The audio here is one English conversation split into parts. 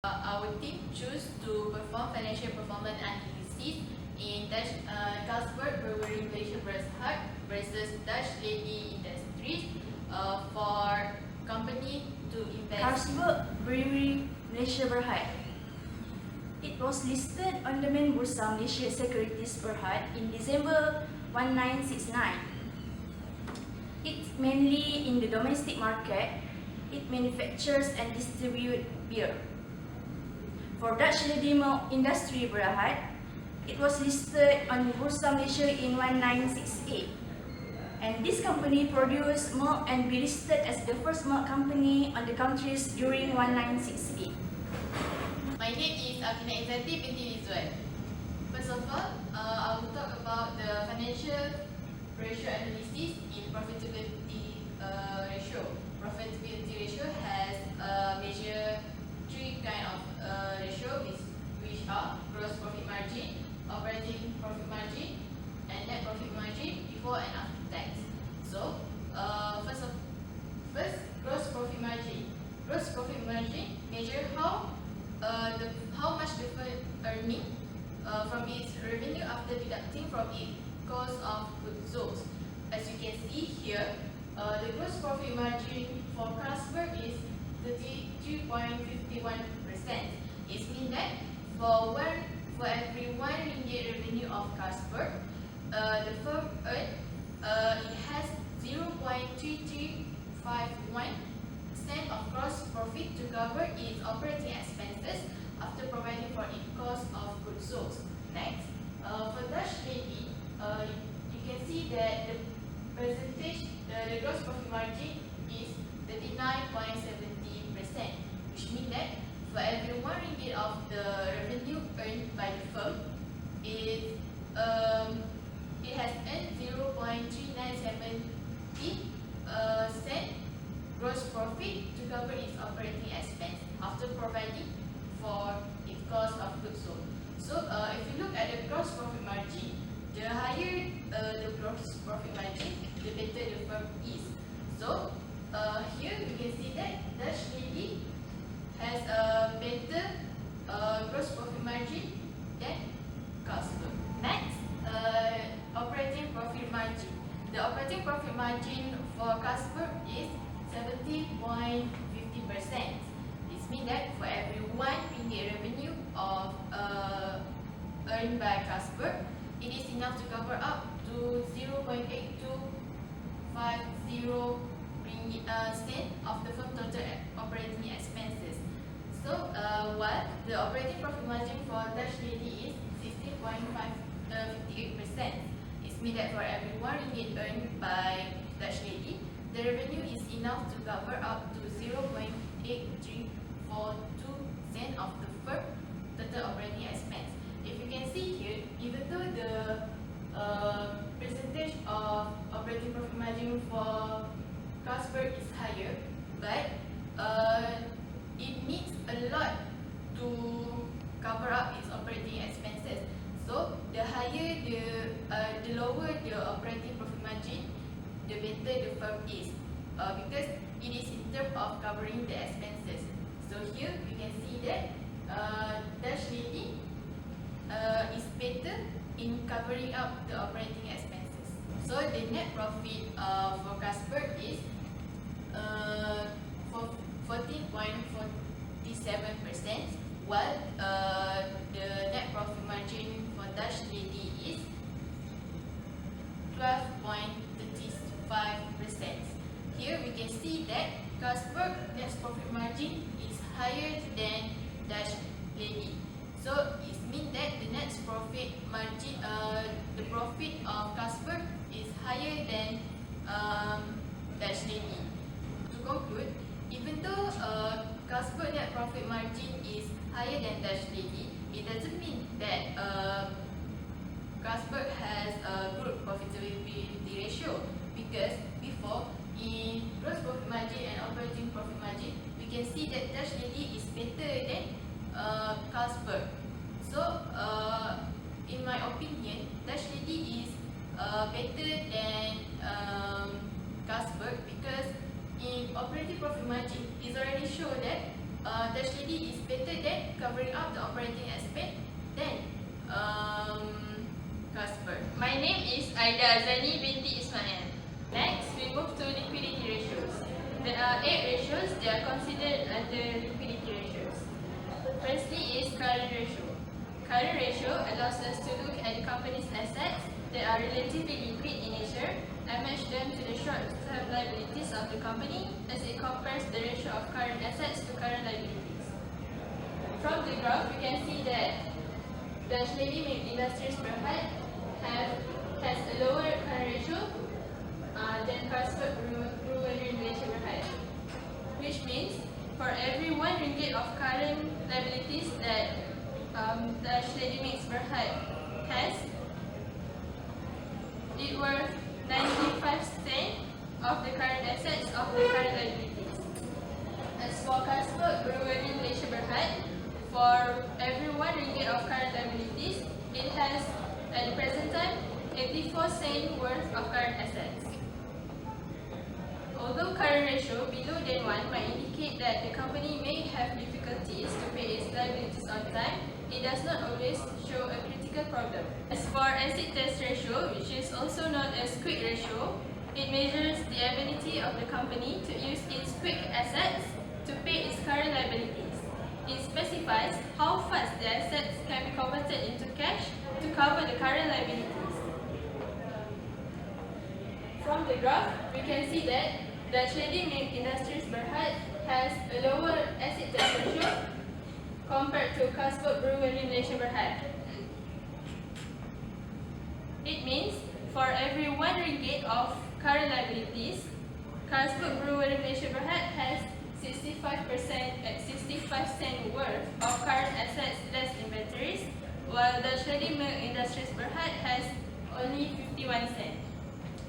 Our team choose to perform financial performance analysis in Carlsberg Brewery Malaysia Berhad versus Dutch Lady Industries for company to invest. Carlsberg Brewery Malaysia Berhad. It was listed on the main Bursa Malaysia Securities Berhad in December 1969. It's mainly in the domestic market. It manufactures and distributes beer. For Dutch Lady Industry Berhad, it was listed on Bursa Malaysia in 1968. And this company produced malt and be listed as the first malt company on the countries during 1968. My name is Afina Izzati binti Rizwan. First of all, I will talk about the financial ratio analysis in profitability ratio. Profitability ratio has measure three kind of ratio which are gross profit margin, operating profit margin, and net profit margin before and after tax. So, first gross profit margin. Gross profit margin measure how much the firm earning from its revenue after deducting from its cost of goods sold. As you can see here, the gross profit margin for Carlsberg is 33.51%. It means that for every RM1 revenue of Carlsberg, the firm it has 0.3351% of gross profit to cover its operating expenses after providing for its cost of goods sold. Next, for Dutch Lady, you can see that the percentage, the gross profit margin is 39.70%, which means that for every RM1 of the revenue earned by the firm, it has earned 0.3970 gross profit to cover its operating expense after providing for its cost of goods sold. So, if you look at the gross profit margin, the higher the gross profit margin, the better the firm is. So, here we can see that Dutch Lady has a better gross profit margin than Carlsberg. Next, operating profit margin. The operating profit margin for Carlsberg is 70.50%. This means that for every RM1 revenue of earned by Carlsberg, it is enough to cover up to 0.8250 cent of the firm total operating expenses. So, while the operating profit margin for Dutch Lady is 16.58%, it means that for every RM1 earned by Dutch Lady, the revenue is enough to cover up to 0.8342 cent of the firm total operating expense. If you can see here, even though the percentage of operating profit margin for Carlsberg is higher, but it needs a lot to cover up its operating expenses. So the lower the operating profit margin, the better the firm is, because it is in terms of covering the expenses. So here we can see that Dutch Lady is better in covering up the operating expenses. So the net profit for Carlsberg is 14.47%, while the net profit margin for Dutch Lady is 12.35%. Here we can see that Carlsberg net profit margin is higher than Dutch Lady. So it means that the net profit margin, the profit of Carlsberg is higher than Dutch Lady. To conclude, even though Carlsberg net profit margin is higher than Dutch Lady, it doesn't mean that Carlsberg has a good profitability ratio, because before, in gross profit margin and operating profit margin, we can see that Dutch Lady is better than Carlsberg. So, in my opinion, Dutch Lady is better than Carlsberg, because in operating profit margin, it's already shown that Dutch Lady is better than covering up the operating expense than Carlsberg. My name is Aida Azani binti Ismail. Next, we move to liquidity ratios. There are 8 ratios that are considered under liquidity ratios. Firstly is current ratio. Current ratio allows us to look at the company's assets that are relatively liquid in nature and match them to the short-term liabilities of the company as it compares the ratio of current assets to current liabilities. From the graph, we can see that Dutch Lady Milk Industries Berhad has a lower current ratio than Carlsberg Brewery Malaysia Berhad, which means for every RM1 of current liabilities that Dutch Lady Milk Berhad has, it worth 95 cents of the current assets of the current liabilities. As for Carlsberg Brewery Malaysia Berhad, for every RM1 of current liabilities, it has at the present time 84 cents worth of current assets. Although current ratio below than 1 might indicate that the company may have difficulties to pay its liabilities on time, it does not always show a critical problem. As for acid test ratio, which is also known as quick ratio, it measures the ability of the company to use its quick assets to pay its current liabilities. It specifies how fast the assets can be converted into cash to cover the current liabilities. From the graph, we can see that Dutch Lady Milk Industries Berhad has a lower acid test ratio compared to Carlsberg Brewery Malaysia Berhad. It means for every RM1 of current liabilities, Carlsberg Brewery Malaysia Berhad has 65% at 65 cents worth of current assets less inventories, while Dutch Lady Milk Industries Berhad has only 51 cents.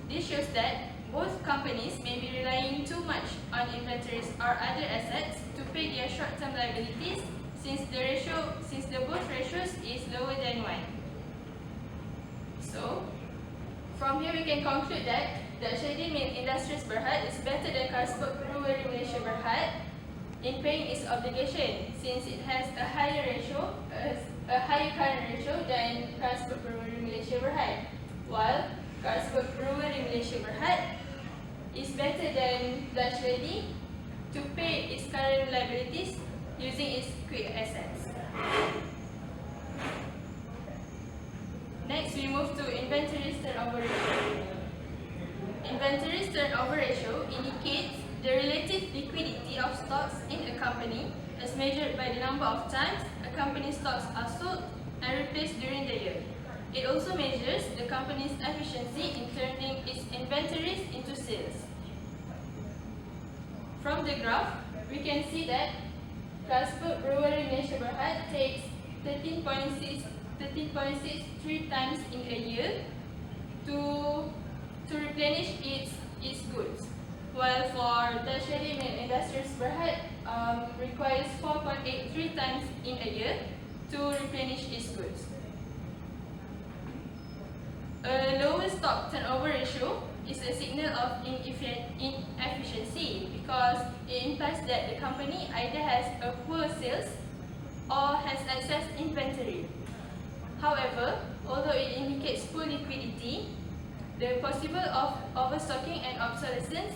This shows that both companies may be relying too much on inventories or other assets to pay their short-term liabilities since the both ratios is lower than 1. So, from here we can conclude that Dutch Lady Milk Industries Berhad is better than Carlsberg Brewery Malaysia Berhad in paying its obligation since it has a higher current ratio than Carlsberg Brewery Malaysia Berhad, while Carlsberg Brewery Malaysia Berhad is better than Dutch Lady to pay its current liabilities using its quick assets. Next, we move to inventories turnover ratio. Inventories turnover ratio indicates the relative liquidity of stocks in a company as measured by the number of times a company's stocks are sold and replaced during the year. It also measures the company's efficiency in turning its inventories into sales. From the graph, we can see that Carlsberg Brewery Malaysia Berhad takes 13.63 times in a year to replenish its goods, while for Dutch Lady Milk Industries Berhad requires 4.83 times in a year to replenish its goods. A lower stock turnover ratio is a signal of inefficiency because it implies that the company either has a poor sales or has excess inventory. However, although it indicates poor liquidity, the possible of overstocking and obsolescence,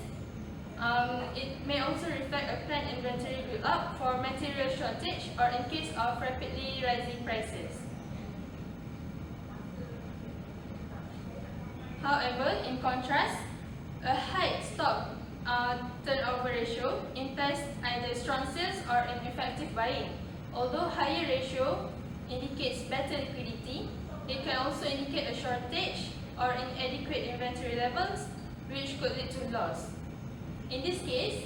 it may also reflect a planned inventory build-up for material shortage or in case of rapidly rising prices. However, in contrast, a high stock turnover ratio implies either strong sales or ineffective buying. Although higher ratio indicates better liquidity, it can also indicate a shortage or inadequate inventory levels, which could lead to loss. In this case,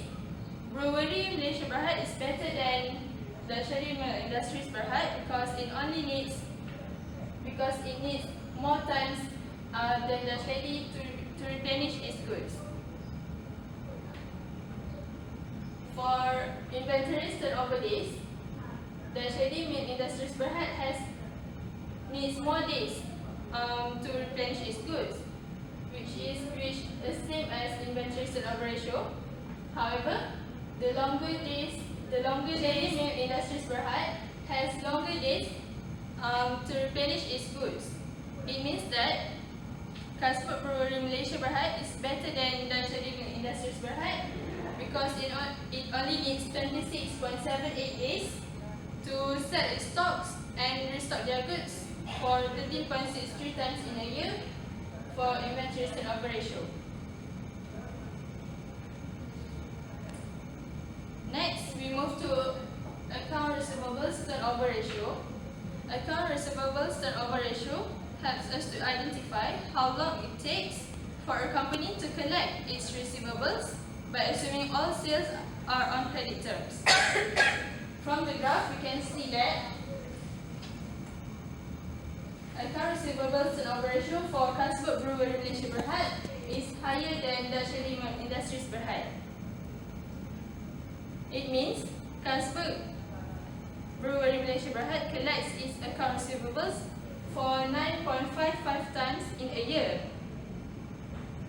Brewery Malaysia Berhad is better than Dutch Lady Milk Industries Berhad because it needs more times than Dutch Lady to replenish its goods. For inventories turnover days, Dutch Lady Milk Industries Berhad needs more days to replenish its goods, which is the same as inventory turnover ratio. However, the longer days the longer days Milk Industries Berhad has longer days to replenish its goods. It means that Carlsberg Brewery Malaysia Berhad is better than Dutch Milk Industries Berhad because it only needs 26.78 days to sell its stocks and restock their goods for 13.63 times in a year for inventory turnover ratio. Next, we move to account receivables turnover ratio. Account receivables turnover ratio helps us to identify how long it takes for a company to collect its receivables by assuming all sales are on credit terms. From the graph, we can see that account receivables turnover ratio for Carlsberg Brewery Malaysia Berhad is higher than Dutch Milk Industries Berhad. It means Carlsberg Brewery Malaysia Berhad collects its account receivables for 9.55 times in a year,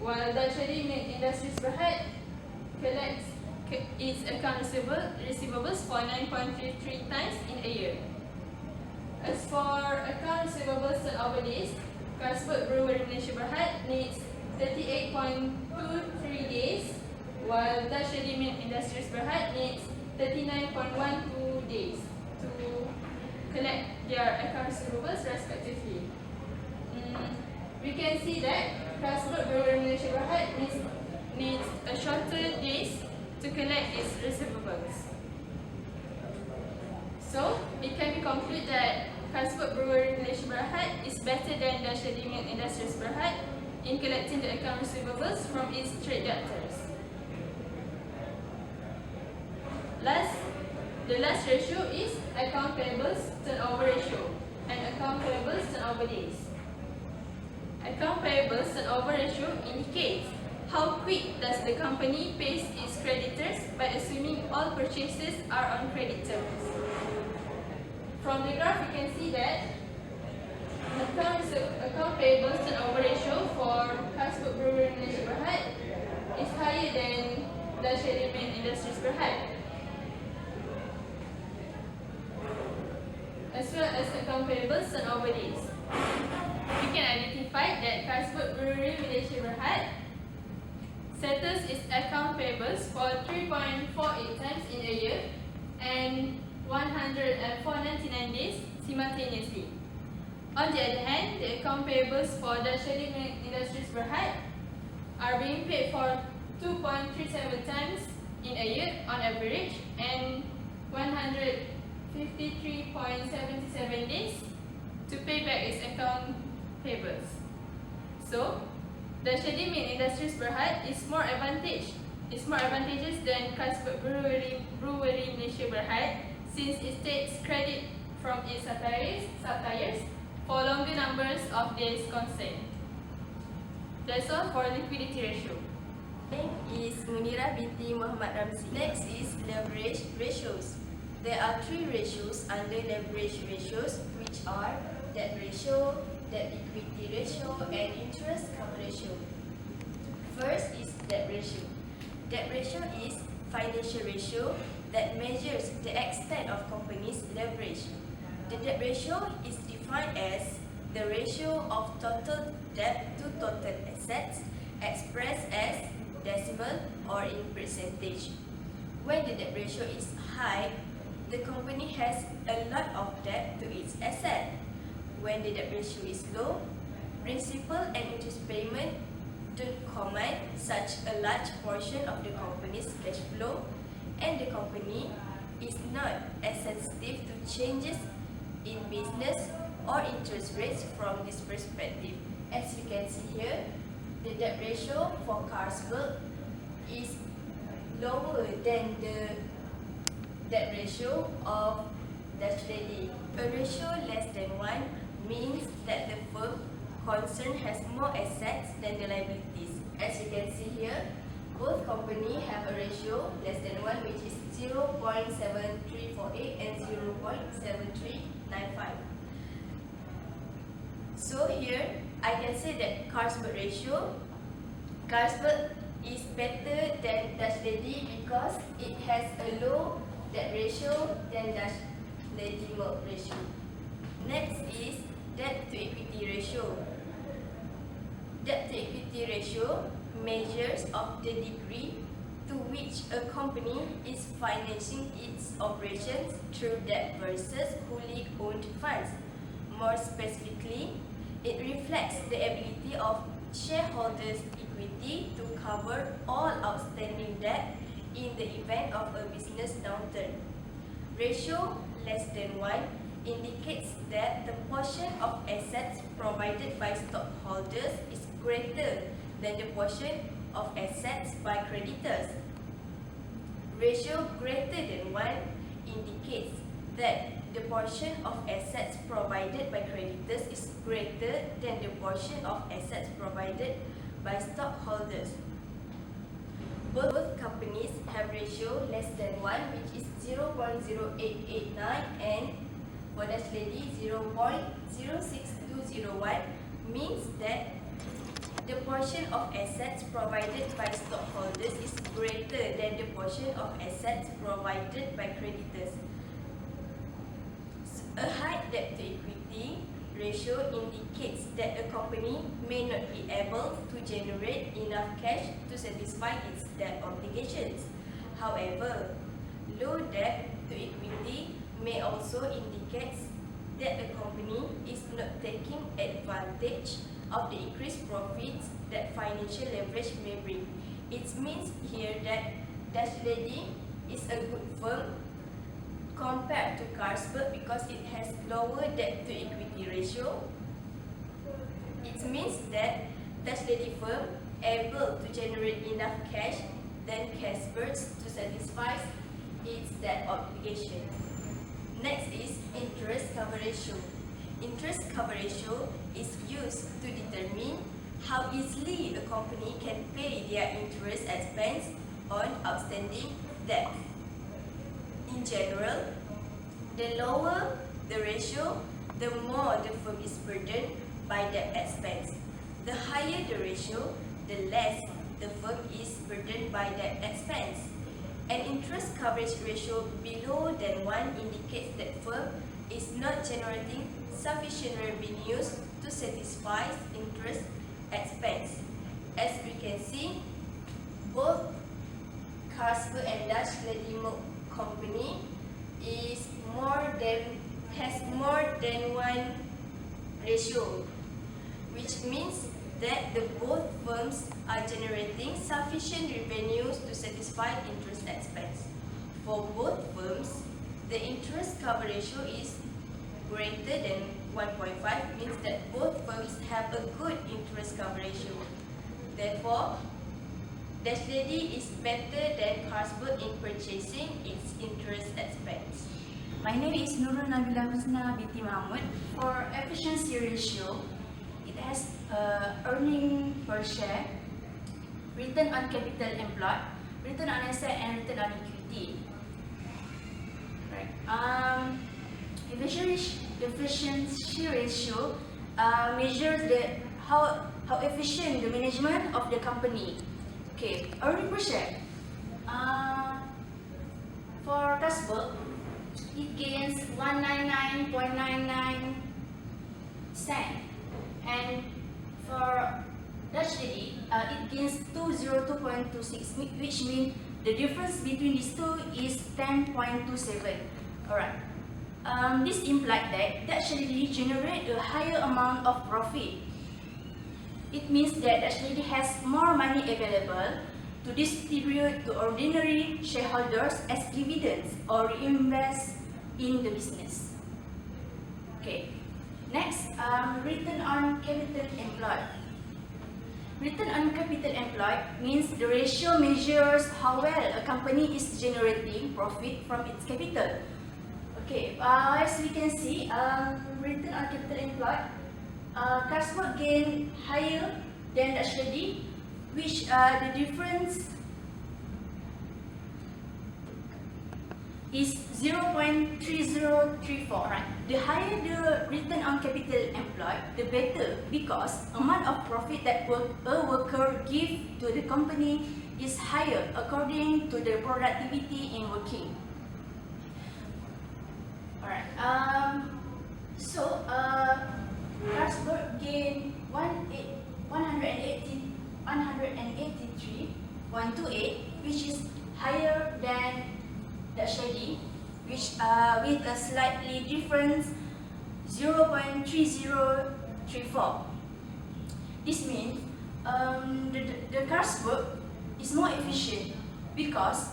while Dutch Milk Industries Berhad collects its account receivables for 9.53 times in a year. As for account receivables turnover days, Carlsberg Brewery Malaysia Berhad needs 38.23 days, while Dutch Milk Industries Berhad needs 39.12 days to collect their account receivables respectively. We can see that Carlsberg Brewery Malaysia Berhad needs a shorter days to collect its receivables. So, it can be concluded that Carlsberg Brewery Malaysia Berhad is better than Dutch Milk Industries Berhad in collecting the account receivables from its trade debtors. The last ratio is account payables turnover ratio and account payables turnover days. Account payables turnover ratio indicates how quick does the company pays its creditors by assuming all purchases are on credit terms. From the graph, you can see that account payables turnover ratio for Carlsberg Brewery Malaysia Berhad is higher than Dutch Milk Industries Berhad, as well as account payables turnover days. We can identify that Carlsberg Brewery Malaysia Berhad settles its account payables for 3.48 times in a year and 104.99 days simultaneously. On the other hand, the account payables for Dutch Milk Industries Berhad are being paid for 2.37 times in a year on average and 153.77 days to pay back its account payables. So, Dutch Milk Industries Berhad is more advantageous than Carlsberg Brewery Malaysia Berhad since it takes credit from its suppliers for longer numbers of days concerned. That's all for liquidity ratio. Name is Munira binti Muhammad Ramzi. Next is leverage ratios. There are three ratios under leverage ratios, which are debt ratio, debt equity ratio, and interest cover ratio. First is debt ratio. Debt ratio is financial ratio that measures the extent of company's leverage. The debt ratio is defined as the ratio of total debt to total assets expressed as decimal or in percentage. When the debt ratio is high, the company has a lot of debt to its asset. When the debt ratio is low, principal and interest payment don't command such a large portion of the company's cash flow, and the company is not as sensitive to changes in business or interest rates from this perspective. As you can see here, the debt ratio for Carlsberg is lower than the debt ratio of Dutch Lady. A ratio less than 1 means that the firm concerned has more assets than the liabilities. As you can see here, both companies have a ratio less than 1, which is 0.7348 and 0.7395. So here, I can say that Carlsberg is better than Dutch Lady because it has a low debt ratio than Dutch lady milk ratio. Next is debt to equity ratio. Debt to equity ratio measures of the degree to which a company is financing its operations through debt versus wholly owned funds. More specifically, it reflects the ability of shareholders' equity to cover all outstanding debt in the event of a business downturn. Ratio less than 1 indicates that the portion of assets provided by stockholders is greater than the portion of assets by creditors. Ratio greater than 1 indicates that the portion of assets provided by creditors is greater than the portion of assets provided by stockholders. Both companies have ratio less than 1, which is 0.0889, and for Dutch lady 0.06201, means that the portion of assets provided by stockholders is greater than the portion of assets provided by creditors. A high debt to equity ratio indicates that a company may not be able to generate enough cash to satisfy its debt obligations. However, low debt to equity may also indicate that the company is not taking advantage of the increased profits that financial leverage may bring. It means here that Dutch lady is a good firm compared to Carlsberg because it has lower debt to equity ratio. It means that Dutch lady firm able to generate enough cash than Carlsberg's to satisfy its debt obligation. Next is interest cover ratio. Interest cover ratio is used to determine how easily a company can pay their interest expense on outstanding debt. In general, the lower the ratio, the more the firm is burdened by debt expense. The higher the ratio, the less the firm is burdened by debt expense. An interest coverage ratio below than 1 indicates that firm is not generating sufficient revenues to satisfy interest expense. As we can see, both Carlsberg and Dutch lady milk company has more than 1 ratio, which means that the both firms are generating sufficient revenues to satisfy interest expense. For both firms, the interest cover ratio is greater than 1.5, means that both firms have a good interest cover ratio. Therefore, Dutch lady is better than Carlsberg in purchasing its interest expense. My name is Nurul Nabila Husna binti Mahmud. For efficiency ratio, it has earning per share, return on capital employed, return on asset, and return on equity. Right. Efficiency ratio measures how efficient the management of the company. Okay, earning per share. For Carlsberg, it gains 199.99 cent, and for Dutch lady, it gains 202.26, which means the difference between these two is 10.27. Alright. This implies that Dutch lady generate a higher amount of profit. It means that Dutch lady has more money available to distribute to ordinary shareholders as dividends or reinvest in the business. Okay. Next, return on capital employed. Return on capital employed means the ratio measures how well a company is generating profit from its capital. Okay, as we can see, return on capital employed, Carlsberg gain higher than Dutch lady, which the difference is 0.3034, right? The higher the return on capital employed, the better, because amount of profit that a worker give to the company is higher according to the productivity in working. Alright. Carlsberg gained 183.28, which is higher than Dutch Lady, which with a slightly difference 0.3034. This means the Carlsberg is more efficient because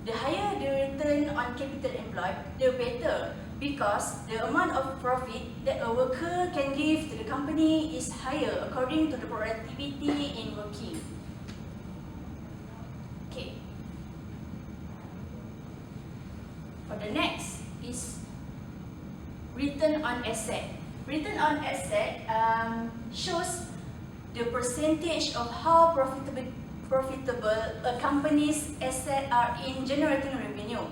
the higher the return on capital employed, the better, because the amount of profit that a worker can give to the company is higher according to the productivity in working. Okay. For the next is return on asset. Return on asset shows the percentage of how profitable a company's assets are in generating revenue.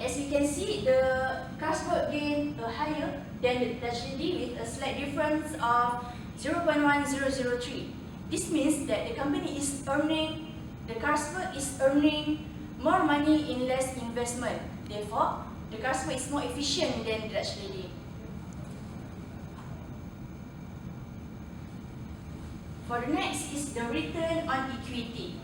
As you can see, the Carlsberg gained higher than the Dutch Lady with a slight difference of 0.1003. This means that the Carlsberg is earning more money in less investment. Therefore, the Carlsberg is more efficient than the Dutch Lady. For the next is the return on equity.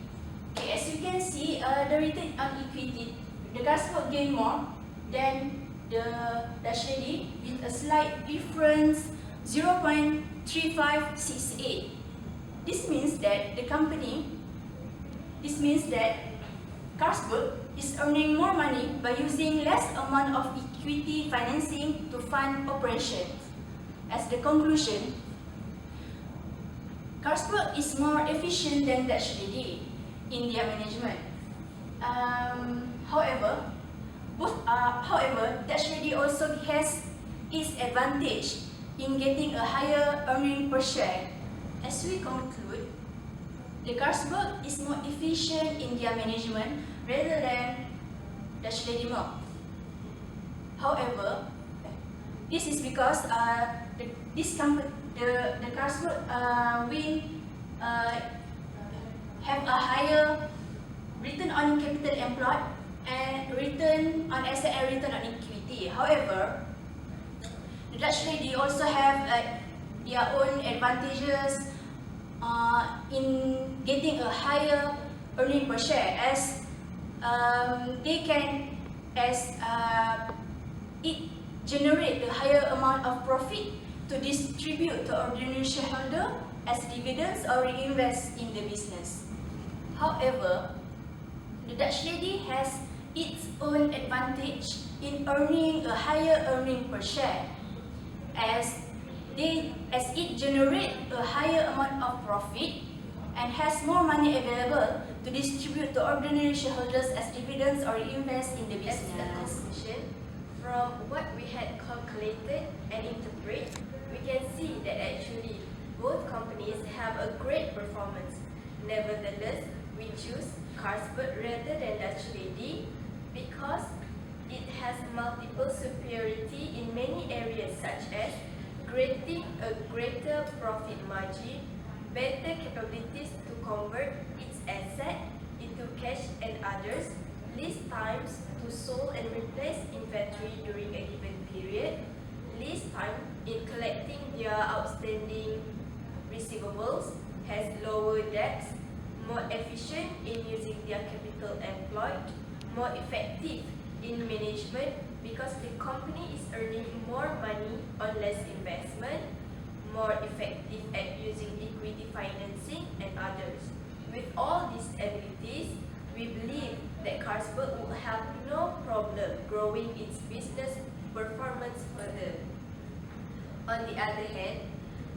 Okay, as you can see, the return on equity, the Carlsberg gained more than the Dutch Lady with a slight difference 0.3568. This means that Carlsberg is earning more money by using less amount of equity financing to fund operations. As the conclusion, Carlsberg is more efficient than Dutch Lady in their management. However, Dutch Lady also has its advantage in getting a higher earning per share. As we conclude, the Carlsberg is more efficient in their management rather than Dutch Lady more. However, this is because the Carlsberg will have a higher return on capital employed and return on asset and return on equity. However, the Dutch Lady also have their own advantages in getting a higher earning per share, as it generate a higher amount of profit to distribute to ordinary shareholder as dividends or reinvest in the business. It the Dutch Lady has its own advantage in earning a higher earning per share, as it generates a higher amount of profit and has more money available to distribute to ordinary shareholders as dividends or invest in the business. As a conclusion, from what we had calculated and interpreted, we can see that actually both companies have a great performance. Nevertheless, we choose Carlsberg rather than Dutch Lady because it has multiple superiority in many areas, such as creating a greater profit margin, better capabilities to convert its asset into cash and others, least times to sold and replace inventory during a given period, least time in collecting their outstanding receivables, has lower debts, more efficient in using their capital employed, more effective in management because the company is earning more money on less investment, more effective at using equity financing and others. With all these abilities, we believe that Carlsberg will have no problem growing its business performance further. On the other hand,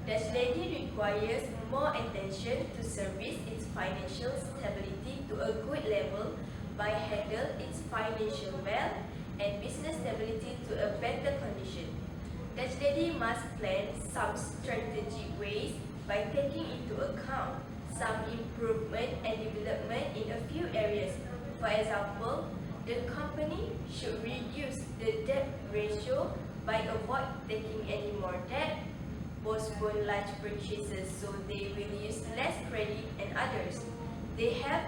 Dutch Lady requires more attention to service its financial stability to a good level by handle its financial wealth and business stability to a better condition. Dutch Lady must plan some strategic ways by taking into account some improvement and development in a few areas. For example, the company should reduce the debt ratio by avoid taking any more debt, postpone large purchases so they will use less credit and others. They have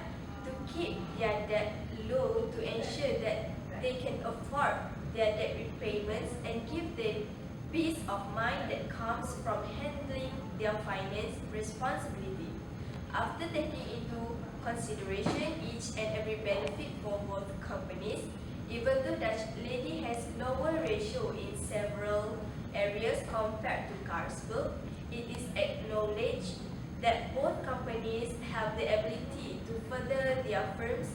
to keep their debt low to ensure that they can afford their debt repayments and give them peace of mind that comes from handling their finance responsibility. After taking into consideration each and every benefit for both companies, even though Dutch Lady has lower ratio in several areas compared to Carlsberg, it is acknowledged that both companies have the ability to further their firms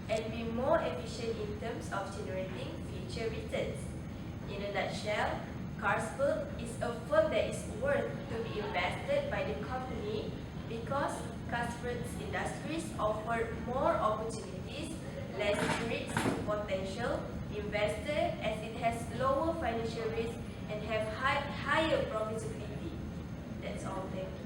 and be more efficient in terms of generating future returns. In a nutshell, Carlsberg is a firm that is worth to be invested by the company because Carlsberg's industries offer more opportunities, less risk to potential investors as it has lower financial risk and have higher profitability. That's all. Thank you.